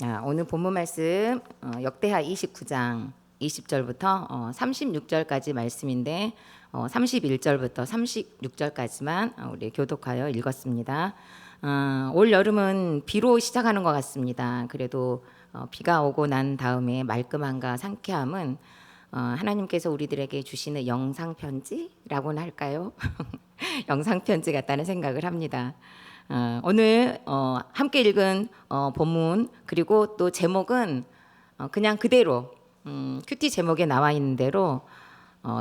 오늘 본문 말씀 역대하 29장 20절부터 36절까지 말씀인데 31절부터 36절까지만 우리 교독하여 읽었습니다. 올 여름은 비로 시작하는 것 같습니다. 그래도 비가 오고 난 다음에 말끔함과 상쾌함은 하나님께서 우리들에게 주시는 영상편지라고는 할까요? 영상편지 같다는 생각을 합니다. 오늘 함께 읽은 본문 그리고 또 제목은 그냥 그대로 큐티 제목에 나와 있는 대로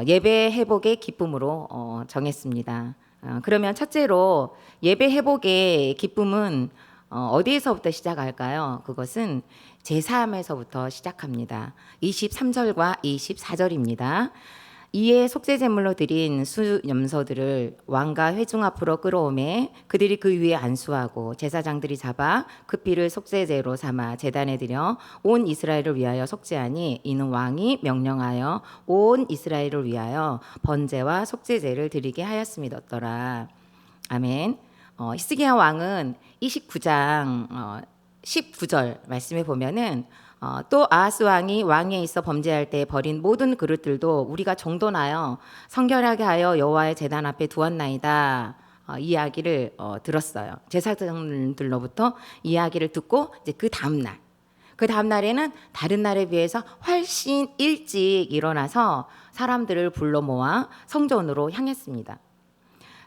예배 회복의 기쁨으로 정했습니다. 그러면 첫째로 예배 회복의 기쁨은 어디에서부터 시작할까요? 그것은 제사함에서부터 시작합니다. 23절과 24절입니다. 이에 속죄제물로 드린 수염소들을 왕과 회중 앞으로 끌어오매 그들이 그 위에 안수하고 제사장들이 잡아 그 피를 속죄제로 삼아 제단에 드려 온 이스라엘을 위하여 속죄하니 이는 왕이 명령하여 온 이스라엘을 위하여 번제와 속죄제를 드리게 하였음이더라. 아멘. 히스기야 왕은 29장 19절 말씀에 보면은 또 아하스 왕이 왕위에 있어 범죄할 때 버린 모든 그릇들도 우리가 정돈하여 성결하게 하여 여호와의 제단 앞에 두었나이다. 이야기를 들었어요. 제사장들로부터 이야기를 듣고 이제 그 다음 날에는 다른 날에 비해서 훨씬 일찍 일어나서 사람들을 불러 모아 성전으로 향했습니다.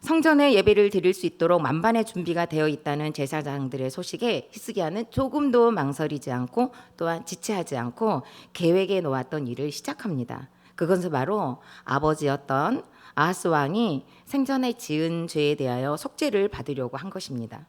성전에 예배를 드릴 수 있도록 만반의 준비가 되어 있다는 제사장들의 소식에 히스기야는 조금도 망설이지 않고 또한 지체하지 않고 계획에 놓았던 일을 시작합니다. 그것은 바로 아버지였던 아하스 왕이 생전에 지은 죄에 대하여 속죄를 받으려고 한 것입니다.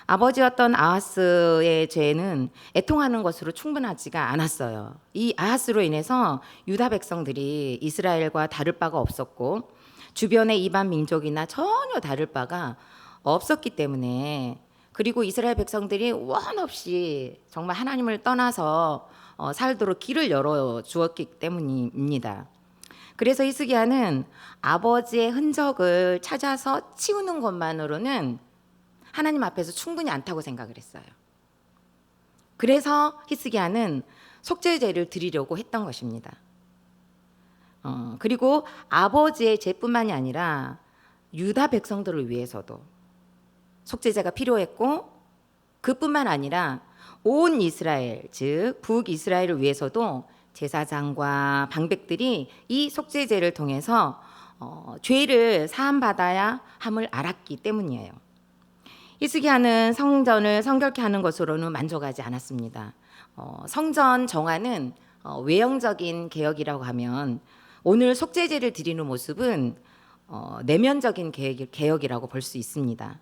아버지였던 아하스의 죄는 애통하는 것으로 충분하지가 않았어요. 이 아하스로 인해서 유다 백성들이 이스라엘과 다를 바가 없었고 주변의 이방 민족이나 전혀 다를 바가 없었기 때문에, 그리고 이스라엘 백성들이 원 없이 정말 하나님을 떠나서 살도록 길을 열어 주었기 때문입니다. 그래서 히스기야는 아버지의 흔적을 찾아서 치우는 것만으로는 하나님 앞에서 충분히 않다고 생각을 했어요. 그래서 히스기야는 속죄제를 드리려고 했던 것입니다. 그리고 아버지의 죄뿐만이 아니라 유다 백성들을 위해서도 속죄제가 필요했고, 그뿐만 아니라 온 이스라엘, 즉 북이스라엘을 위해서도 제사장과 방백들이 이 속죄제를 통해서 죄를 사함받아야 함을 알았기 때문이에요. 히스기야는 성전을 성결케 하는 것으로는 만족하지 않았습니다. 성전 정화는 외형적인 개혁이라고 하면 오늘 속죄제를 드리는 모습은 내면적인 개혁이라고 볼 수 있습니다.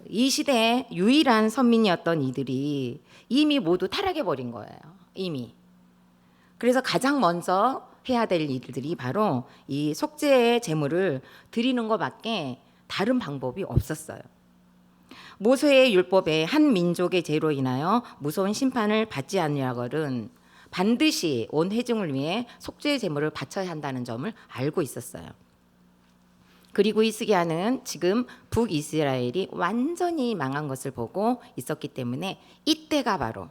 이 시대의 유일한 선민이었던 이들이 이미 모두 타락해버린 거예요. 이미. 그래서 가장 먼저 해야 될 일들이 바로 이 속죄의 제물을 드리는 것밖에 다른 방법이 없었어요. 모세의 율법에 한 민족의 죄로 인하여 무서운 심판을 받지 않으려거든 반드시 온 회중을 위해 속죄의 제물을 바쳐야 한다는 점을 알고 있었어요. 그리고 히스기야는 지금 북이스라엘이 완전히 망한 것을 보고 있었기 때문에 이때가 바로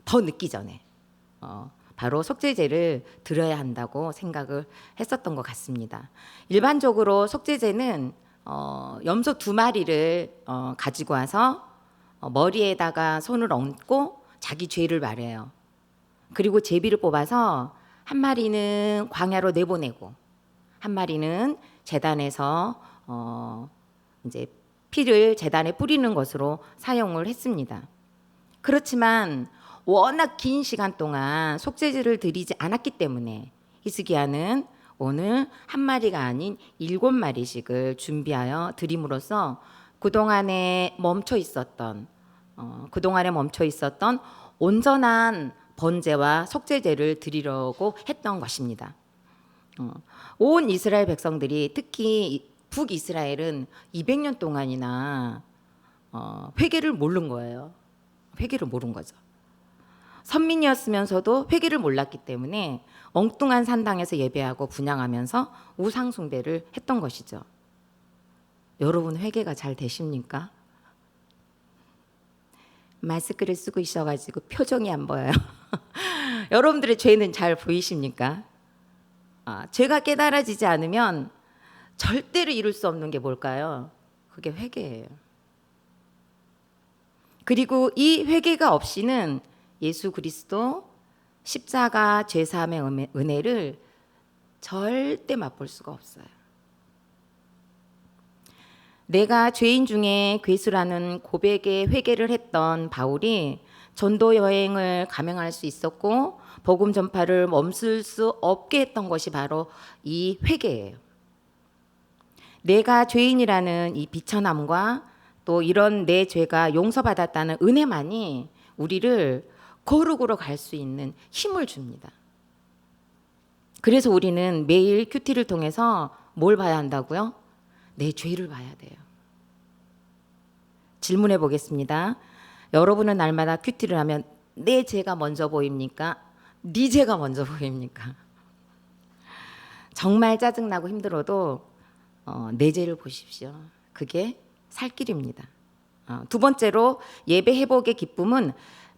더 늦기 전에 바로 속죄제를 드려야 한다고 생각을 했었던 것 같습니다. 일반적으로 속죄제는 염소 2마리를 가지고 와서 머리에다가 손을 얹고 자기 죄를 말해요. 그리고 제비를 뽑아서 한 마리는 광야로 내보내고 한 마리는 제단에서 이제 피를 제단에 뿌리는 것으로 사용을 했습니다. 그렇지만 워낙 긴 시간 동안 속죄제를 드리지 않았기 때문에 히스기야는 오늘 한 마리가 아닌 7마리씩을 준비하여 드림으로써 그동안에 멈춰 있었던 온전한 번제와 속죄제를 드리려고 했던 것입니다. 온 이스라엘 백성들이, 특히 북이스라엘은 200년 동안이나 회개를 모른 거예요. 회개를 모른 거죠. 선민이었으면서도 회개를 몰랐기 때문에 엉뚱한 산당에서 예배하고 분향하면서 우상 숭배를 했던 것이죠. 여러분 회개가 잘 되십니까? 마스크를 쓰고 있어가지고 표정이 안 보여요. 여러분들의 죄는 잘 보이십니까? 죄가 깨달아지지 않으면 절대로 이룰 수 없는 게 뭘까요? 그게 회개예요. 그리고 이 회개가 없이는 예수 그리스도 십자가 죄사함의 은혜를 절대 맛볼 수가 없어요. 내가 죄인 중에 괴수라는 고백의 회개를 했던 바울이 전도 여행을 감행할 수 있었고 복음 전파를 멈출 수 없게 했던 것이 바로 이 회개예요. 내가 죄인이라는 이 비천함과 또 이런 내 죄가 용서받았다는 은혜만이 우리를 거룩으로 갈 수 있는 힘을 줍니다. 그래서 우리는 매일 큐티를 통해서 뭘 봐야 한다고요? 내 죄를 봐야 돼요. 질문해 보겠습니다. 여러분은 날마다 큐티를 하면 내 죄가 먼저 보입니까? 네 죄가 먼저 보입니까? 정말 짜증나고 힘들어도 내 죄를 보십시오. 그게 살 길입니다. 두 번째로 예배 회복의 기쁨은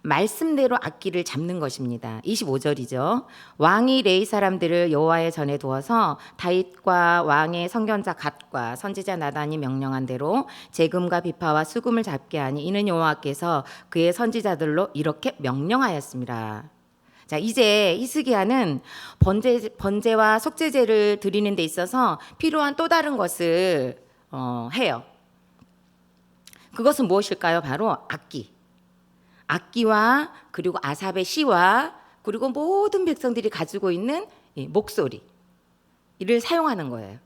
말씀대로 악기를 잡는 것입니다. 25절이죠. 왕이 레위 사람들을 여호와의 전에 두어서 다윗과 왕의 선견자 갓과 선지자 나단이 명령한 대로 재금과 비파와 수금을 잡게 하니 이는 여호와께서 그의 선지자들로 이렇게 명령하였습니다. 자, 이제 히스기야는 번제와 속죄제를 드리는 데 있어서 필요한 또 다른 것을 해요. 그것은 무엇일까요? 바로 악기와 그리고 아삽의 시와 그리고 모든 백성들이 가지고 있는 목소리 이를 사용하는 거예요.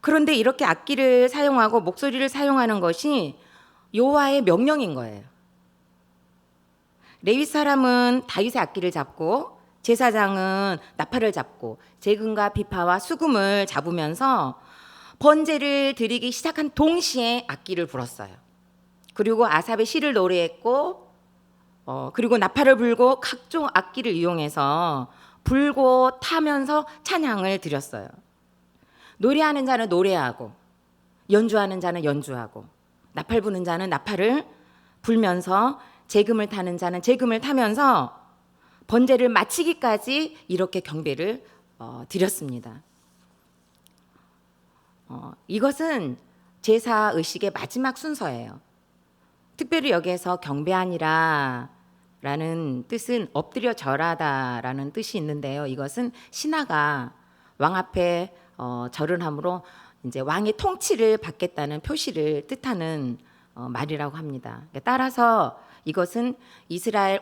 그런데 이렇게 악기를 사용하고 목소리를 사용하는 것이 여호와의 명령인 거예요. 레위 사람은 다윗의 악기를 잡고 제사장은 나팔을 잡고 재금과 비파와 수금을 잡으면서 번제를 드리기 시작한 동시에 악기를 불었어요. 그리고 아삽의 시를 노래했고 그리고 나팔을 불고 각종 악기를 이용해서 불고 타면서 찬양을 드렸어요. 노래하는 자는 노래하고 연주하는 자는 연주하고 나팔 부는 자는 나팔을 불면서 재금을 타는 자는 재금을 타면서 번제를 마치기까지 이렇게 경배를 드렸습니다. 이것은 제사 의식의 마지막 순서예요. 특별히 여기에서 경배하니라 라는 뜻은 엎드려 절하다라는 뜻이 있는데요. 이것은 신하가 왕 앞에 절을 함으로 이제 왕의 통치를 받겠다는 표시를 뜻하는 말이라고 합니다. 따라서 이것은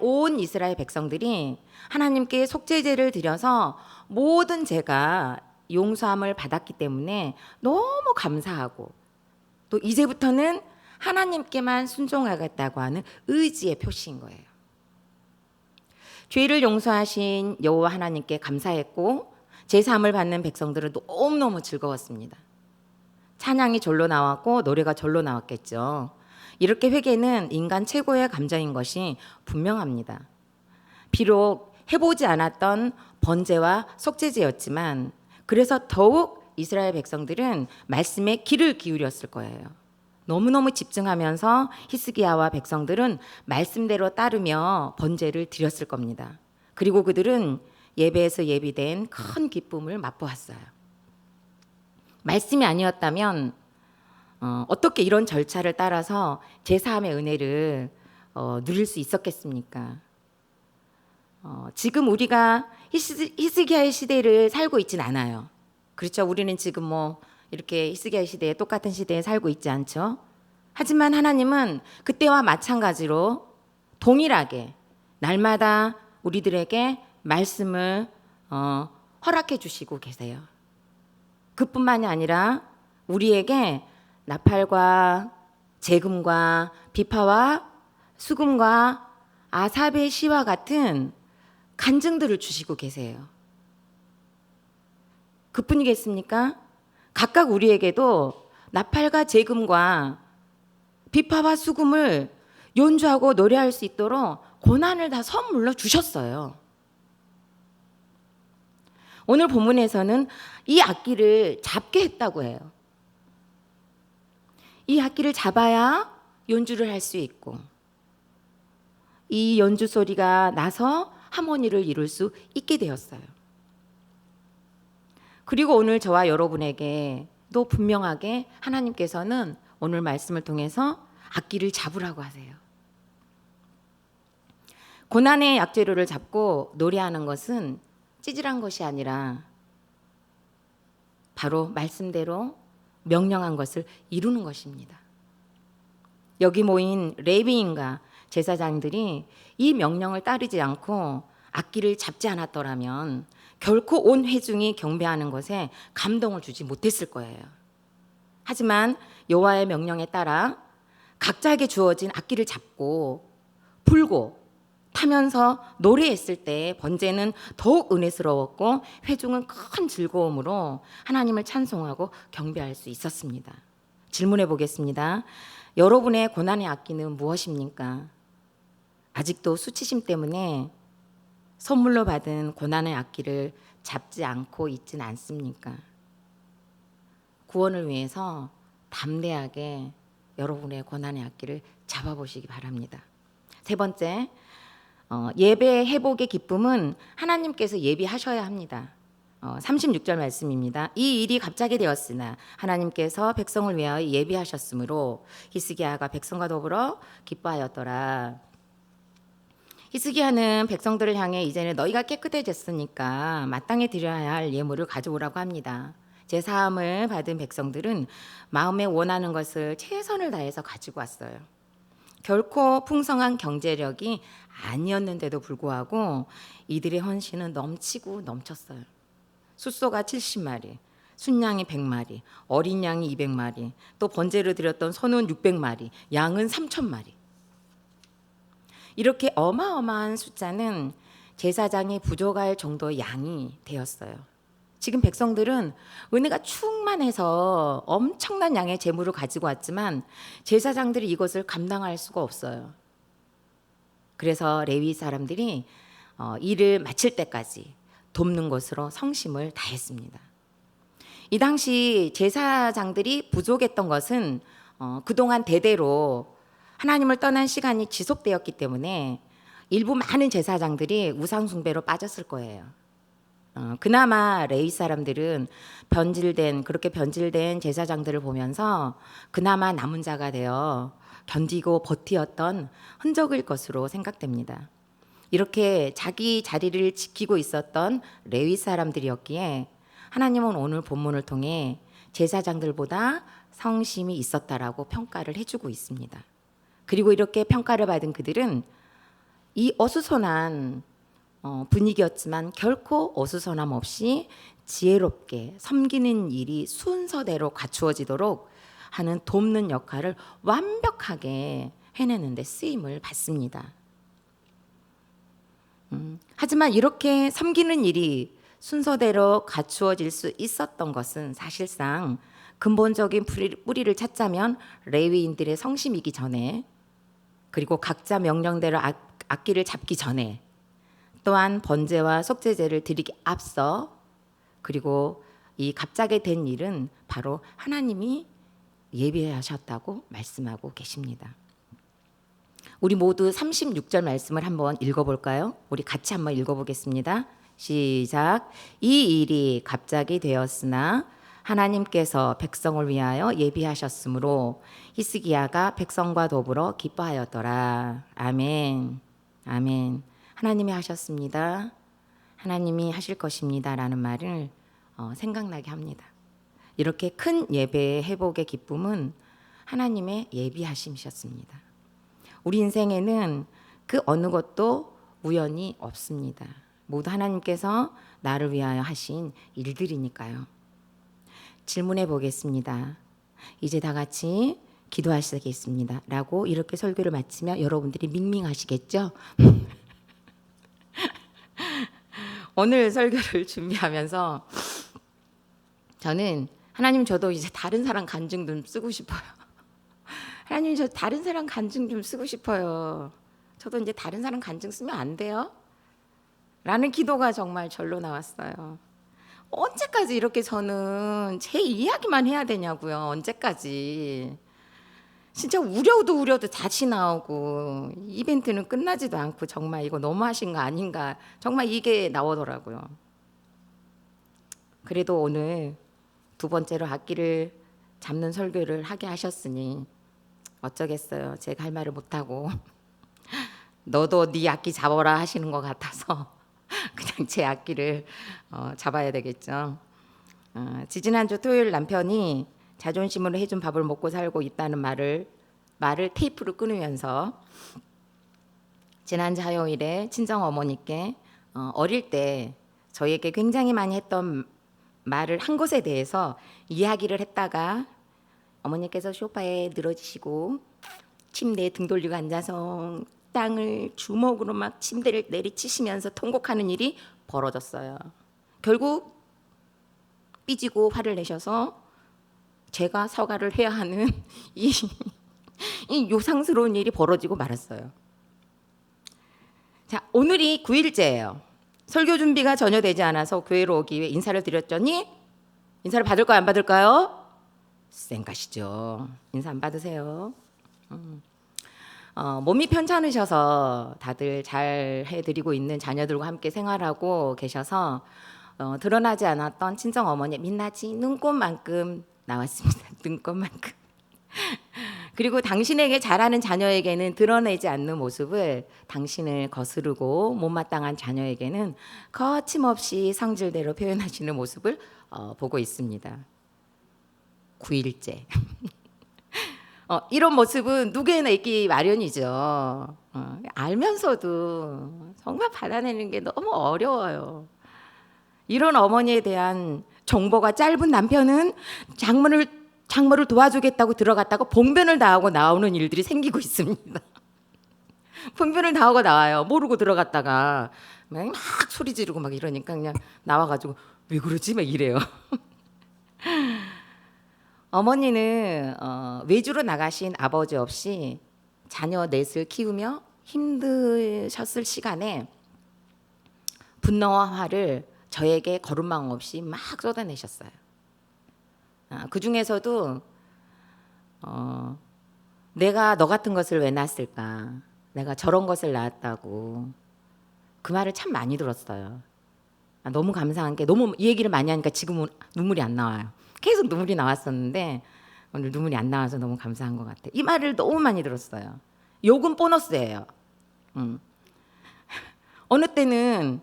온 이스라엘 백성들이 하나님께 속죄제를 드려서 모든 죄가 용서함을 받았기 때문에 너무 감사하고 또 이제부터는 하나님께만 순종하겠다고 하는 의지의 표시인 거예요. 죄를 용서하신 여호와 하나님께 감사했고 제사함을 받는 백성들은 너무너무 즐거웠습니다. 찬양이 절로 나왔고 노래가 절로 나왔겠죠. 이렇게 회개는 인간 최고의 감정인 것이 분명합니다. 비록 해보지 않았던 번제와 속죄제였지만 그래서 더욱 이스라엘 백성들은 말씀에 귀를 기울였을 거예요. 너무너무 집중하면서 히스기야와 백성들은 말씀대로 따르며 번제를 드렸을 겁니다. 그리고 그들은 예배에서 예비된 큰 기쁨을 맛보았어요. 말씀이 아니었다면 어떻게 이런 절차를 따라서 제사함의 은혜를 누릴 수 있었겠습니까? 지금 우리가 히스기야의 시대를 살고 있진 않아요. 그렇죠? 우리는 지금 이렇게 히스기야 시대에 똑같은 시대에 살고 있지 않죠? 하지만 하나님은 그때와 마찬가지로 동일하게 날마다 우리들에게 말씀을 허락해 주시고 계세요. 그뿐만이 아니라 우리에게 나팔과 재금과 비파와 수금과 아삽의 시와 같은 간증들을 주시고 계세요. 그뿐이겠습니까? 각각 우리에게도 나팔과 재금과 비파와 수금을 연주하고 노래할 수 있도록 고난을 다 선물로 주셨어요. 오늘 본문에서는 이 악기를 잡게 했다고 해요. 이 악기를 잡아야 연주를 할 수 있고 이 연주 소리가 나서 하모니를 이룰 수 있게 되었어요. 그리고 오늘 저와 여러분에게 또 분명하게 하나님께서는 오늘 말씀을 통해서 악기를 잡으라고 하세요. 고난의 약재료를 잡고 노래하는 것은 찌질한 것이 아니라 바로 말씀대로 명령한 것을 이루는 것입니다. 여기 모인 레위인과 제사장들이 이 명령을 따르지 않고 악기를 잡지 않았더라면 결코 온 회중이 경배하는 것에 감동을 주지 못했을 거예요. 하지만 여호와의 명령에 따라 각자에게 주어진 악기를 잡고 불고 타면서 노래했을 때 번제는 더욱 은혜스러웠고 회중은 큰 즐거움으로 하나님을 찬송하고 경배할 수 있었습니다. 질문해 보겠습니다. 여러분의 고난의 악기는 무엇입니까? 아직도 수치심 때문에 선물로 받은 고난의 악기를 잡지 않고 있진 않습니까? 구원을 위해서 담대하게 여러분의 고난의 악기를 잡아보시기 바랍니다. 세 번째, 예배 회복의 기쁨은 하나님께서 예비하셔야 합니다. 36절 말씀입니다. 이 일이 갑자기 되었으나 하나님께서 백성을 위하여 예비하셨으므로 히스기야가 백성과 더불어 기뻐하였더라. 히스기야는 백성들을 향해 이제는 너희가 깨끗해졌으니까 마땅히 드려야 할 예물을 가져오라고 합니다. 제사함을 받은 백성들은 마음에 원하는 것을 최선을 다해서 가지고 왔어요. 결코 풍성한 경제력이 아니었는데도 불구하고 이들의 헌신은 넘치고 넘쳤어요. 숫소가 70마리, 순양이 100마리, 어린 양이 200마리, 또 번제를 드렸던 소는 600마리, 양은 3,000마리. 이렇게 어마어마한 숫자는 제사장이 부족할 정도의 양이 되었어요. 지금 백성들은 은혜가 충만해서 엄청난 양의 재물을 가지고 왔지만 제사장들이 이것을 감당할 수가 없어요. 그래서 레위 사람들이 일을 마칠 때까지 돕는 것으로 성심을 다했습니다. 이 당시 제사장들이 부족했던 것은 그동안 대대로 하나님을 떠난 시간이 지속되었기 때문에 일부 많은 제사장들이 우상 숭배로 빠졌을 거예요. 그나마 레위 사람들은 그렇게 변질된 제사장들을 보면서 그나마 남은 자가 되어 견디고 버티었던 흔적일 것으로 생각됩니다. 이렇게 자기 자리를 지키고 있었던 레위 사람들이었기에 하나님은 오늘 본문을 통해 제사장들보다 성심이 있었다라고 평가를 해주고 있습니다. 그리고 이렇게 평가를 받은 그들은 이 어수선한 분위기였지만 결코 어수선함 없이 지혜롭게 섬기는 일이 순서대로 갖추어지도록 하는 돕는 역할을 완벽하게 해내는 데 쓰임을 받습니다. 하지만 이렇게 섬기는 일이 순서대로 갖추어질 수 있었던 것은 사실상 근본적인 뿌리를 찾자면 레위인들의 성심이기 전에, 그리고 각자 명령대로 악기를 잡기 전에, 또한 번제와 속죄제를 드리기 앞서, 그리고 이 갑자기 된 일은 바로 하나님이 예비하셨다고 말씀하고 계십니다. 우리 모두 36절 말씀을 한번 읽어볼까요? 우리 같이 한번 읽어보겠습니다. 시작. 이 일이 갑자기 되었으나 하나님께서 백성을 위하여 예비하셨으므로 히스기야가 백성과 더불어 기뻐하였더라. 아멘. 아멘. 하나님이 하셨습니다. 하나님이 하실 것입니다. 라는 말을 생각나게 합니다. 이렇게 큰 예배의 회복의 기쁨은 하나님의 예비하심이셨습니다. 우리 인생에는 그 어느 것도 우연이 없습니다. 모두 하나님께서 나를 위하여 하신 일들이니까요. 질문해 보겠습니다. 이제 다 같이 기도하시겠습니다. 라고 이렇게 설교를 마치면 여러분들이 밍밍하시겠죠? 오늘 설교를 준비하면서 저는 하나님, 저도 이제 다른 사람 간증 좀 쓰고 싶어요. 하나님, 저 다른 사람 간증 좀 쓰고 싶어요. 저도 이제 다른 사람 간증 쓰면 안 돼요? 라는 기도가 정말 절로 나왔어요. 언제까지 이렇게 저는 제 이야기만 해야 되냐고요. 언제까지. 진짜 우려도 다시 나오고 이벤트는 끝나지도 않고 정말 이거 너무하신 거 아닌가 정말 이게 나오더라고요. 그래도 오늘 두 번째로 악기를 잡는 설교를 하게 하셨으니 어쩌겠어요. 제가 할 말을 못하고 너도 네 악기 잡아라 하시는 것 같아서 그냥 제 악기를 잡아야 되겠죠. 지지난주 토요일 남편이 자존심으로 해준 밥을 먹고 살고 있다는 말을 테이프로 끊으면서 지난 화요일에 친정 어머니께 어릴 때 저에게 굉장히 많이 했던 말을 한 것에 대해서 이야기를 했다가 어머니께서 소파에 늘어지시고 침대에 등 돌리고 앉아서 땅을 주먹으로 막 침대를 내리치시면서 통곡하는 일이 벌어졌어요. 결국 삐지고 화를 내셔서 제가 사과를 해야 하는 이 요상스러운 일이 벌어지고 말았어요. 자, 오늘이 9일째예요. 설교 준비가 전혀 되지 않아서 교회로 오기 위해 인사를 드렸더니 인사를 받을까요, 안 받을까요? 쌩까시죠. 인사 안 받으세요. 몸이 편찮으셔서 다들 잘 해드리고 있는 자녀들과 함께 생활하고 계셔서 드러나지 않았던 친정 어머니의 민낯이 눈곱만큼 나왔습니다. 눈곱만큼. 그리고 당신에게 잘하는 자녀에게는 드러내지 않는 모습을 당신을 거스르고 못마땅한 자녀에게는 거침없이 성질대로 표현하시는 모습을 보고 있습니다. 9일째. 이런 모습은 누구에나 있기 마련이죠. 알면서도 정말 받아내는 게 너무 어려워요. 이런 어머니에 대한 정보가 짧은 남편은 장모를 도와주겠다고 들어갔다가 봉변을 당하고 나오는 일들이 생기고 있습니다. 봉변을 당하고 나와요. 모르고 들어갔다가 막 소리 지르고 막 이러니까 그냥 나와가지고 왜 그러지? 막 이래요. 어머니는 외주로 나가신 아버지 없이 자녀 넷을 키우며 힘드셨을 시간에 분노와 화를 저에게 거름망 없이 막 쏟아내셨어요. 그 중에서도 내가 너 같은 것을 왜 낳았을까? 내가 저런 것을 낳았다고 그 말을 참 많이 들었어요. 너무 감사한 게 너무 이 얘기를 많이 하니까 지금은 눈물이 안 나와요. 계속 눈물이 나왔었는데 오늘 눈물이 안 나와서 너무 감사한 것 같아요. 이 말을 너무 많이 들었어요. 욕은 보너스예요. 어느 때는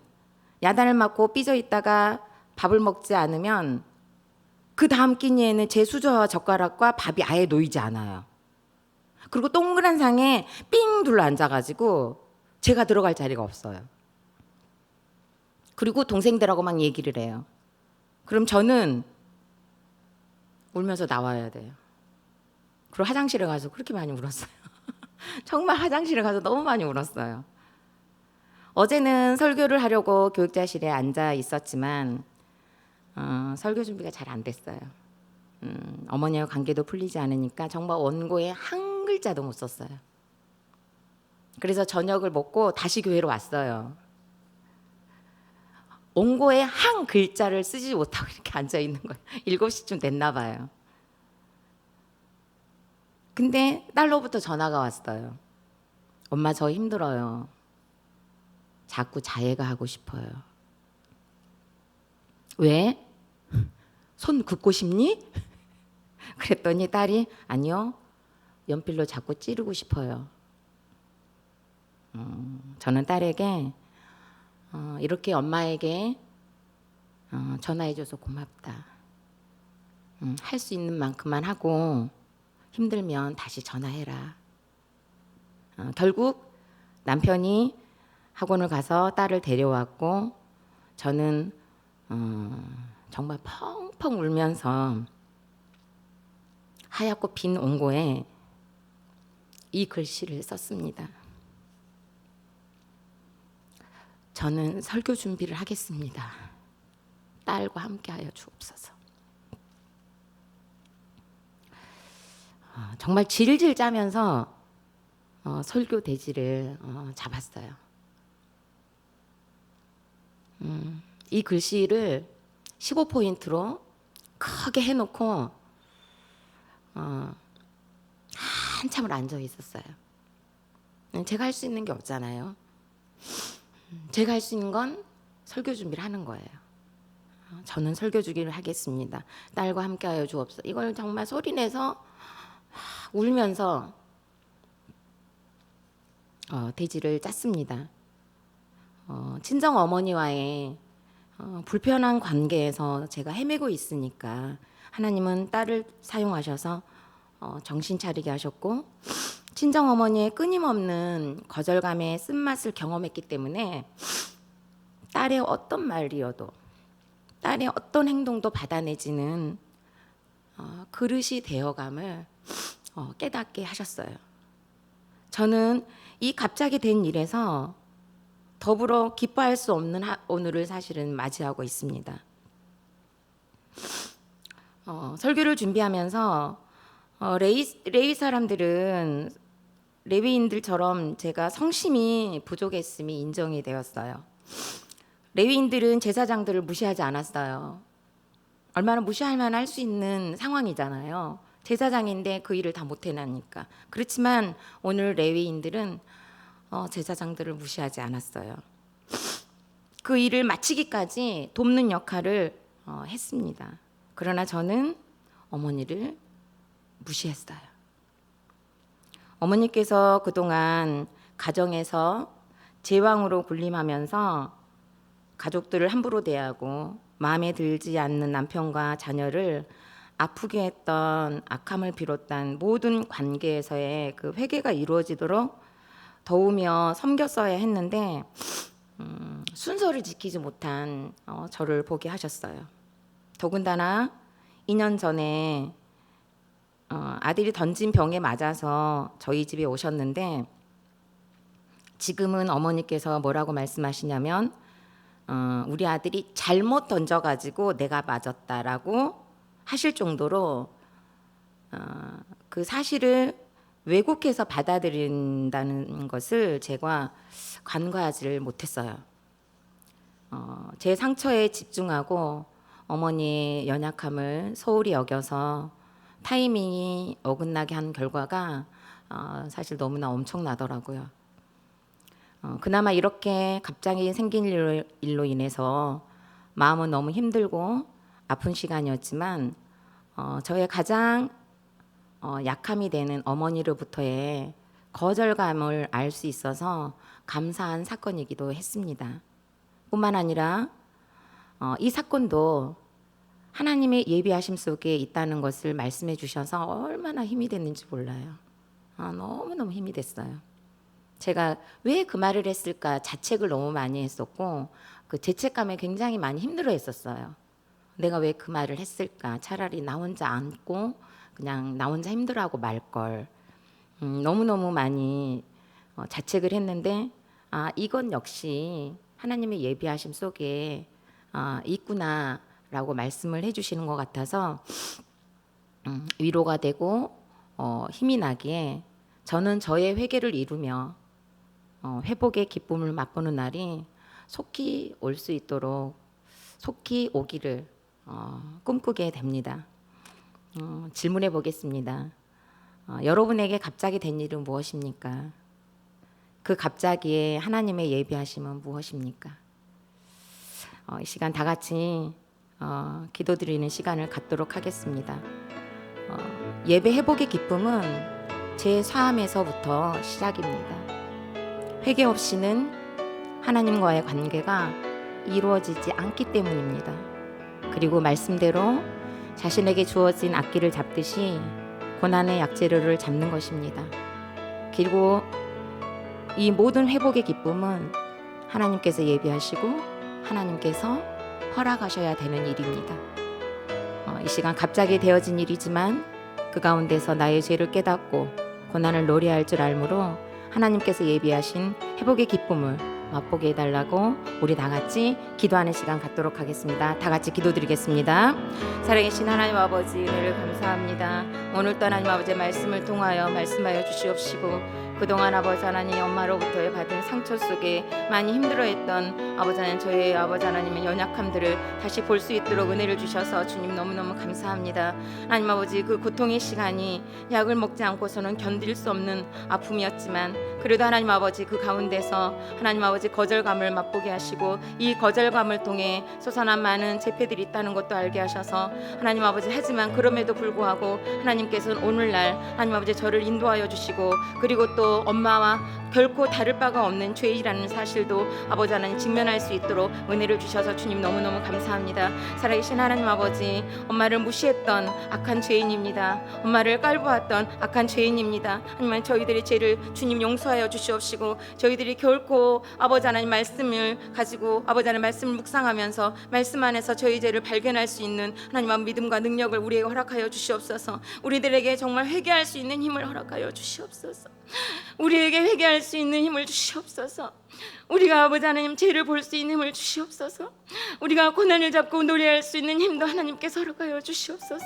야단을 맞고 삐져 있다가 밥을 먹지 않으면 그 다음 끼니에는 제 수저와 젓가락과 밥이 아예 놓이지 않아요. 그리고 동그란 상에 삥 둘러 앉아가지고 제가 들어갈 자리가 없어요. 그리고 동생들하고 막 얘기를 해요. 그럼 저는 울면서 나와야 돼요. 그리고 화장실에 가서 그렇게 많이 울었어요. 정말 화장실에 가서 너무 많이 울었어요. 어제는 설교를 하려고 교육자실에 앉아 있었지만 설교 준비가 잘 안 됐어요. 어머니와 관계도 풀리지 않으니까 정말 원고에 한 글자도 못 썼어요. 그래서 저녁을 먹고 다시 교회로 왔어요. 원고에 한 글자를 쓰지 못하고 이렇게 앉아 있는 거예요. 7시쯤 됐나 봐요. 근데 딸로부터 전화가 왔어요. 엄마 저 힘들어요. 자꾸 자해가 하고 싶어요. 왜? 손 긋고 싶니? 그랬더니 딸이 아니요. 연필로 자꾸 찌르고 싶어요. 저는 딸에게 이렇게 엄마에게 전화해줘서 고맙다. 할 수 있는 만큼만 하고 힘들면 다시 전화해라. 결국 남편이 학원을 가서 딸을 데려왔고 저는 정말 펑펑 울면서 하얗고 빈 원고에 이 글씨를 썼습니다. 저는 설교 준비를 하겠습니다. 딸과 함께하여 주옵소서. 정말 질질 짜면서 설교 대지를 잡았어요. 이 글씨를 15포인트로 크게 해놓고 한참을 앉아 있었어요. 제가 할 수 있는 게 없잖아요. 제가 할 수 있는 건 설교 준비를 하는 거예요. 저는 설교 주기를 하겠습니다. 딸과 함께하여 주옵소서. 이걸 정말 소리내서 울면서 대지를 짰습니다. 친정 어머니와의 불편한 관계에서 제가 헤매고 있으니까 하나님은 딸을 사용하셔서 정신 차리게 하셨고, 친정 어머니의 끊임없는 거절감의 쓴맛을 경험했기 때문에 딸의 어떤 말이어도, 딸의 어떤 행동도 받아내지는 그릇이 되어감을 깨닫게 하셨어요. 저는 이 갑자기 된 일에서 더불어 기뻐할 수 없는 오늘을 사실은 맞이하고 있습니다. 설교를 준비하면서 레위 사람들은 레위인들처럼 제가 성심이 부족했음이 인정이 되었어요. 레위인들은 제사장들을 무시하지 않았어요. 얼마나 무시할 만한 할 수 있는 상황이잖아요. 제사장인데 그 일을 다 못해내니까. 그렇지만 오늘 레위인들은 제사장들을 무시하지 않았어요. 그 일을 마치기까지 돕는 역할을 했습니다. 그러나 저는 어머니를 무시했어요. 어머니께서 그동안 가정에서 제왕으로 군림하면서 가족들을 함부로 대하고 마음에 들지 않는 남편과 자녀를 아프게 했던 악함을 비롯한 모든 관계에서의 그 회개가 이루어지도록 도우며 섬겼어야 했는데 순서를 지키지 못한 저를 보게 하셨어요. 더군다나 2년 전에 아들이 던진 병에 맞아서 저희 집에 오셨는데, 지금은 어머니께서 뭐라고 말씀하시냐면 우리 아들이 잘못 던져가지고 내가 맞았다라고 하실 정도로 그 사실을 왜곡해서 받아들인다는 것을 제가 간과하지를 못했어요. 제 상처에 집중하고 어머니의 연약함을 소홀히 여겨서 타이밍이 어긋나게 한 결과가 사실 너무나 엄청나더라고요. 그나마 이렇게 갑자기 생긴 일로 인해서 마음은 너무 힘들고 아픈 시간이었지만 저의 가장 약함이 되는 어머니로부터의 거절감을 알 수 있어서 감사한 사건이기도 했습니다. 뿐만 아니라 이 사건도 하나님의 예비하심 속에 있다는 것을 말씀해 주셔서 얼마나 힘이 됐는지 몰라요. 너무너무 힘이 됐어요. 제가 왜 그 말을 했을까 자책을 너무 많이 했었고, 그 죄책감에 굉장히 많이 힘들어 했었어요. 내가 왜 그 말을 했을까? 차라리 나 혼자 안고 그냥 나 혼자 힘들어하고 말걸. 너무너무 많이 자책을 했는데, 이건 역시 하나님의 예비하심 속에 있구나라고 말씀을 해주시는 것 같아서 위로가 되고 힘이 나기에 저는 저의 회개를 이루며 회복의 기쁨을 맛보는 날이 속히 올 수 있도록, 속히 오기를 꿈꾸게 됩니다. 질문해 보겠습니다. 여러분에게 갑자기 된 일은 무엇입니까? 그 갑자기에 하나님의 예비하심은 무엇입니까? 이 시간 다 같이 기도드리는 시간을 갖도록 하겠습니다. 예배 회복의 기쁨은 제 삶에서부터 시작입니다. 회개 없이는 하나님과의 관계가 이루어지지 않기 때문입니다. 그리고 말씀대로 자신에게 주어진 악기를 잡듯이 고난의 약재료를 잡는 것입니다. 그리고 이 모든 회복의 기쁨은 하나님께서 예비하시고 하나님께서 허락하셔야 되는 일입니다. 이 시간 갑자기 되어진 일이지만 그 가운데서 나의 죄를 깨닫고 고난을 노래할 줄 알므로 하나님께서 예비하신 회복의 기쁨을 맛보게 해달라고 우리 다 같이 기도하는 시간 갖도록 하겠습니다. 다 같이 기도드리겠습니다. 살아계신 하나님 아버지, 은혜를 감사합니다. 오늘도 하나님 아버지의 말씀을 통하여 말씀하여 주시옵시고 그동안 아버지 하나님 엄마로부터 받은 상처 속에 많이 힘들어했던 아버지 하나님, 저의 아버지 하나님의 연약함들을 다시 볼 수 있도록 은혜를 주셔서 주님 너무너무 감사합니다. 하나님 아버지, 그 고통의 시간이 약을 먹지 않고서는 견딜 수 없는 아픔이었지만 그래도 하나님 아버지 그 가운데서 하나님 아버지 거절감을 맛보게 하시고 이 거절감을 통해 솟아난 많은 재패들이 있다는 것도 알게 하셔서 하나님 아버지, 하지만 그럼에도 불구하고 하나님께서는 오늘날 하나님 아버지 저를 인도하여 주시고 그리고 또 엄마와 결코 다를 바가 없는 죄이라는 사실도 아버지 하나님 직면할 수 있도록 은혜를 주셔서 주님 너무너무 감사합니다. 살아계신 하나님 아버지, 엄마를 무시했던 악한 죄인입니다. 엄마를 깔보았던 악한 죄인입니다. 하나님, 저희들의 죄를 주님 용서하여 주시옵시고 저희들이 결코 아버지 하나님 말씀을 가지고 아버지 하나님 말씀을 묵상하면서 말씀 안에서 저희 죄를 발견할 수 있는 하나님의 믿음과 능력을 우리에게 허락하여 주시옵소서. 우리들에게 정말 회개할 수 있는 힘을 허락하여 주시옵소서. 우리에게 회개할 수 있는 힘을 주시옵소서. 우리가 아버지 하나님 죄를 볼 수 있는 힘을 주시옵소서. 우리가 고난을 잡고 노래할 수 있는 힘도 하나님께서 허락하여 주시옵소서.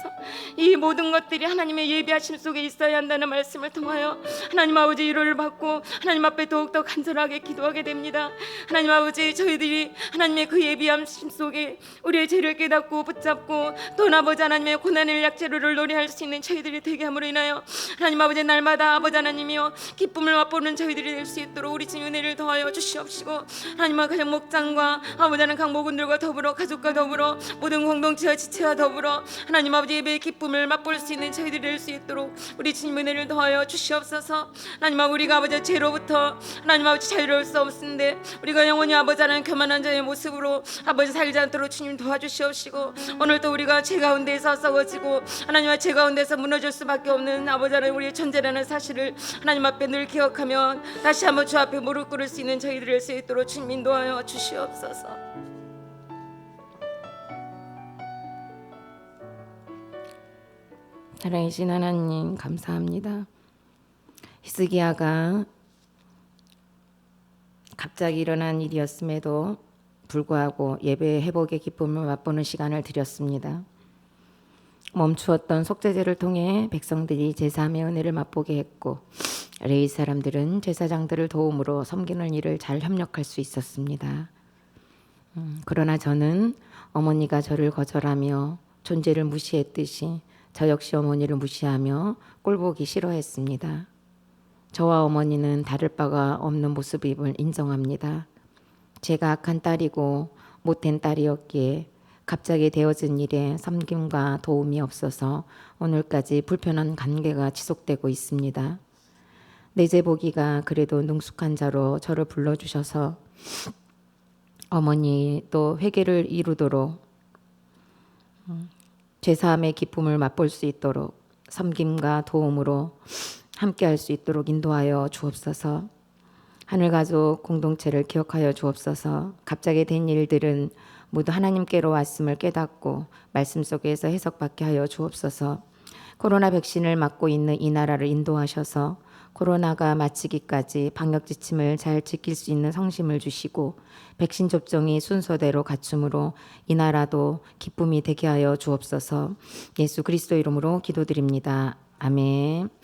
이 모든 것들이 하나님의 예비하심 속에 있어야 한다는 말씀을 통하여 하나님 아버지 위로를 받고 하나님 앞에 더욱더 간절하게 기도하게 됩니다. 하나님 아버지, 저희들이 하나님의 그 예비하심 속에 우리의 죄를 깨닫고 붙잡고 또 아버지 하나님의 고난의 약재료를 노래할 수 있는 저희들이 되게 함으로 인하여 하나님 아버지 날마다 아버지 하나님이여 기쁨을 맛보는 저희들이 될 수 있도록 우리 주님 은혜를 더하여 주시옵시고 하나님과 가정 목장과 아버지 하나님 각 목원들과 더불어 가족과 더불어 모든 공동체와 지체와 더불어 하나님 아버지 예배의 기쁨을 맛볼 수 있는 저희들이 될 수 있도록 우리 주님 은혜를 더하여 주시옵소서. 하나님 아버지, 우리가 아버지 죄로부터 하나님 아버지 자유로울 수 없는데 우리가 영원히 아버지 하나님 교만한 자의 모습으로 아버지 살지 않도록 주님 도와주시옵시고 오늘도 우리가 죄 가운데서 썩어지고 하나님의 죄 가운데서 무너질 수밖에 없는 아버지 하나님 우리의 존재라는 사실을 하나님 앞에 늘 기억하며 다시 한번 주 앞에 무릎 꿇을 수 있는 저희들이 될 수 있도록 주님 인도하여 주시옵소서. 살아계신 하나님 감사합니다. 히스기야가 갑자기 일어난 일이었음에도 불구하고 예배 회복의 기쁨을 맛보는 시간을 드렸습니다. 멈추었던 속죄제를 통해 백성들이 제3의 은혜를 맛보게 했고 레위 사람들은 제사장들을 도움으로 섬기는 일을 잘 협력할 수 있었습니다. 그러나 저는 어머니가 저를 거절하며 존재를 무시했듯이 저 역시 어머니를 무시하며 꼴보기 싫어했습니다. 저와 어머니는 다를 바가 없는 모습임을 인정합니다. 제가 악한 딸이고 못된 딸이었기에 갑자기 되어진 일에 섬김과 도움이 없어서 오늘까지 불편한 관계가 지속되고 있습니다. 내제보기가 그래도 능숙한 자로 저를 불러주셔서 어머니 또 회개를 이루도록 제사함의 기쁨을 맛볼 수 있도록 섬김과 도움으로 함께할 수 있도록 인도하여 주옵소서. 하늘가족 공동체를 기억하여 주옵소서. 갑자기 된 일들은 모두 하나님께로 왔음을 깨닫고 말씀 속에서 해석받게 하여 주옵소서. 코로나 백신을 맞고 있는 이 나라를 인도하셔서 코로나가 마치기까지 방역 지침을 잘 지킬 수 있는 성심을 주시고 백신 접종이 순서대로 갖춤으로 이 나라도 기쁨이 되게 하여 주옵소서. 예수 그리스도 이름으로 기도드립니다. 아멘.